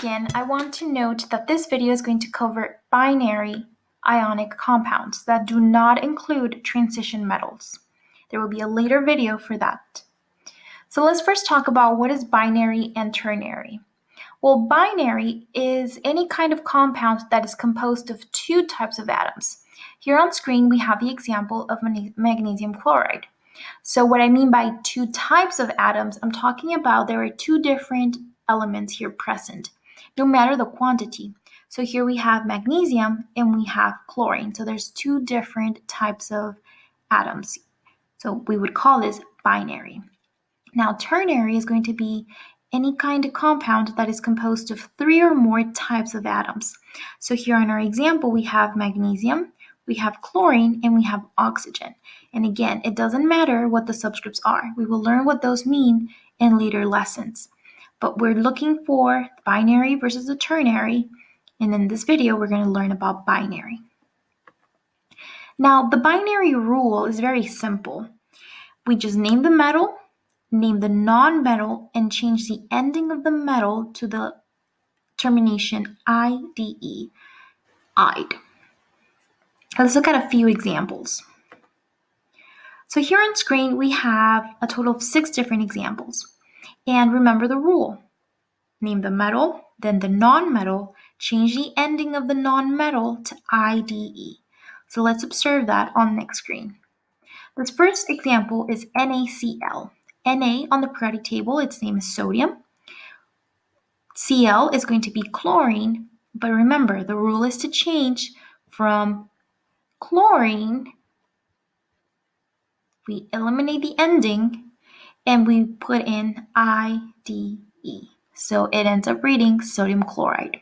begin, I want to note that this video is going to cover binary ionic compounds that do not include transition metals. There will be a later video for that. So let's first talk about what is binary and ternary. Well, binary is any kind of compound that is composed of two types of atoms. Here on screen, we have the example of magnesium chloride. So what I mean by two types of atoms, I'm talking about there are two different elements here present, no matter the quantity. So here we have magnesium and we have chlorine. So there's two different types of atoms. So we would call this binary. Now, ternary is going to be any kind of compound that is composed of three or more types of atoms. So here in our example, we have magnesium, we have chlorine, and we have oxygen. And again, it doesn't matter what the subscripts are. We will learn what those mean in later lessons. But we're looking for binary versus the ternary. And in this video, we're going to learn about binary. Now, the binary rule is very simple. We just name the metal, name the non-metal, and change the ending of the metal to the termination IDE, "ide." Let's look at a few examples. So here on screen, we have a total of 6 different examples. And remember the rule. Name the metal, then the non-metal, change the ending of the non-metal to IDE. So let's observe that on the next screen. This first example is NaCl. Na on the periodic table, its name is sodium. Cl is going to be chlorine, but remember, the rule is to change from chlorine, we eliminate the ending, and we put in IDE. So it ends up reading sodium chloride.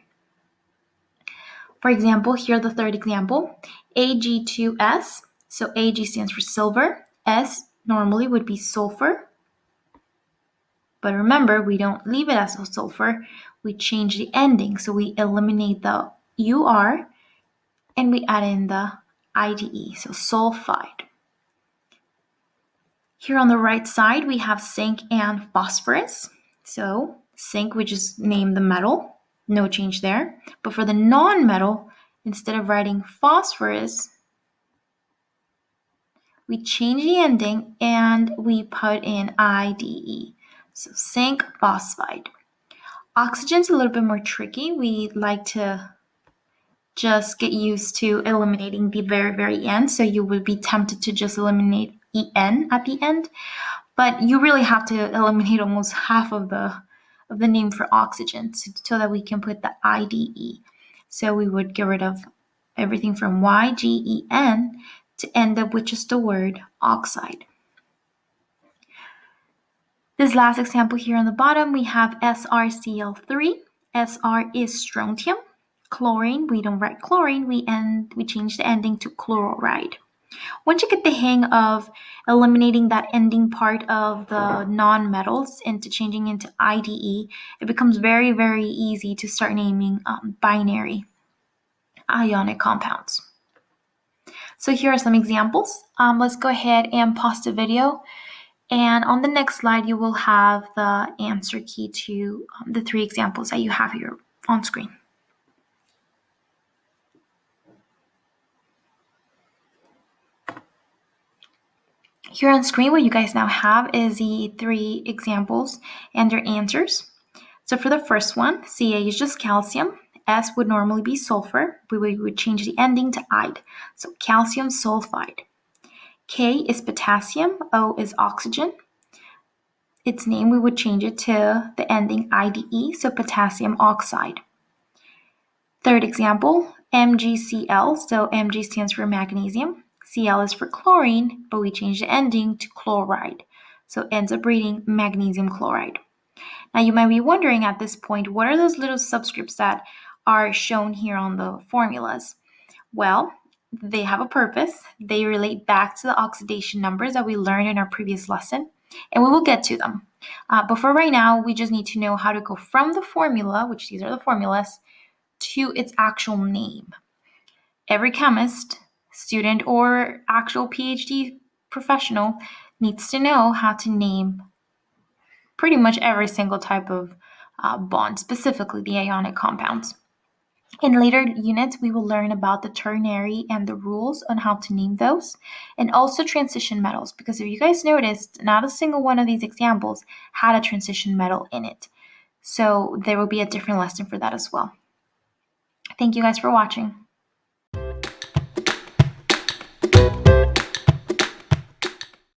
For example, here the third example, Ag2S. So Ag stands for silver. S normally would be sulfur. But remember, we don't leave it as sulfur. We change the ending. So we eliminate the UR and we add in the IDE, so sulfide. Here on the right side, we have zinc and phosphorus. So zinc, we just name the metal, no change there. But for the non-metal, instead of writing phosphorus, we change the ending and we put in IDE. So zinc phosphide. Oxygen's a little bit more tricky. We like to just get used to eliminating the very, very end. So you would be tempted to just eliminate EN at the end. But you really have to eliminate almost half of the name for oxygen so that we can put the IDE. So we would get rid of everything from YGEN to end up with just the word oxide. This last example here on the bottom, we have SrCl3. Sr is strontium. Chlorine, we don't write chlorine, we change the ending to chloride. Once you get the hang of eliminating that ending part of the non-metals into changing into IDE, it becomes very, very easy to start naming binary ionic compounds. So here are some examples. Let's go ahead and pause the video. And on the next slide, you will have the answer key to the 3 examples that you have here on screen. Here on screen, what you guys now have is the 3 examples and their answers. So for the first one, Ca is just calcium. S would normally be sulfur. We would change the ending to ide. So calcium sulfide. K is potassium. O is oxygen. Its name, we would change it to the ending IDE, so potassium oxide. Third example, MgCl. So Mg stands for magnesium. Cl is for chlorine, but we change the ending to chloride. So it ends up reading magnesium chloride. Now you might be wondering at this point, what are those little subscripts that are shown here on the formulas? Well, they have a purpose. They relate back to the oxidation numbers that we learned in our previous lesson, and we will get to them. But for right now, we just need to know how to go from the formula, which these are the formulas, to its actual name. Every chemist, student, or actual PhD professional needs to know how to name pretty much every single type of bond, specifically the ionic compounds. In later units, we will learn about the ternary and the rules on how to name those, and also transition metals, because if you guys noticed, not a single one of these examples had a transition metal in it. So there will be a different lesson for that as well. Thank you guys for watching.